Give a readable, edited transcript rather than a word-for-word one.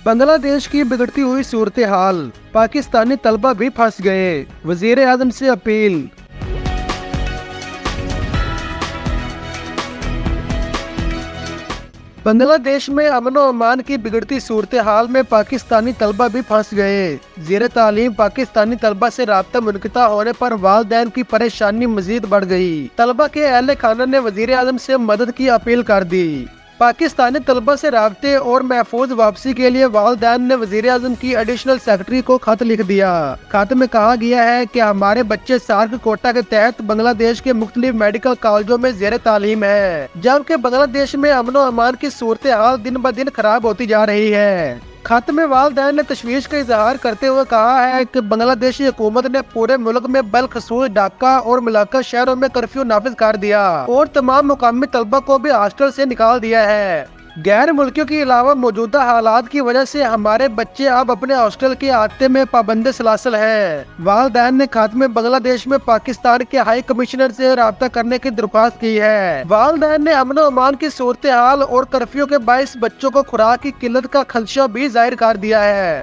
بنگلہ دیش کی بگڑتی ہوئی صورتحال، پاکستانی طلبہ بھی پھنس گئے، وزیر اعظم سے اپیل۔ بنگلہ دیش میں امن و امان کی بگڑتی صورتحال میں پاکستانی طلبہ بھی پھنس گئے۔ زیر تعلیم پاکستانی طلبہ سے رابطہ منقطع ہونے پر والدین کی پریشانی مزید بڑھ گئی۔ طلبہ کے اہل خانہ نے وزیر اعظم سے مدد کی اپیل کر دی۔ پاکستانی طلبہ سے رابطے اور محفوظ واپسی کے لیے والدین نے وزیر اعظم کی ایڈیشنل سیکرٹری کو خط لکھ دیا۔ خط میں کہا گیا ہے کہ ہمارے بچے سارک کوٹا کے تحت بنگلہ دیش کے مختلف میڈیکل کالجوں میں زیر تعلیم ہیں، جبکہ بنگلہ دیش میں امن و امان کی صورتحال دن بدن خراب ہوتی جا رہی ہے۔ خط میں والدین نے تشویش کا اظہار کرتے ہوئے کہا ہے کہ بنگلہ دیشی حکومت نے پورے ملک میں بالخصوص ڈھاکہ اور ملاقہ شہروں میں کرفیو نافذ کر دیا اور تمام مقامی طلبہ کو بھی ہاسٹل سے نکال دیا ہے۔ غیر ملکیوں کے علاوہ موجودہ حالات کی وجہ سے ہمارے بچے اب اپنے ہاسٹل کے احاطے میں پابند سلاسل ہیں۔ والدین نے خط میں بنگلہ دیش میں پاکستان کے ہائی کمشنر سے رابطہ کرنے کی درخواست کی ہے۔ والدین نے امن و امان کی صورتحال اور کرفیو کے باعث بچوں کو خوراک کی قلت کا خدشہ بھی ظاہر کر دیا ہے۔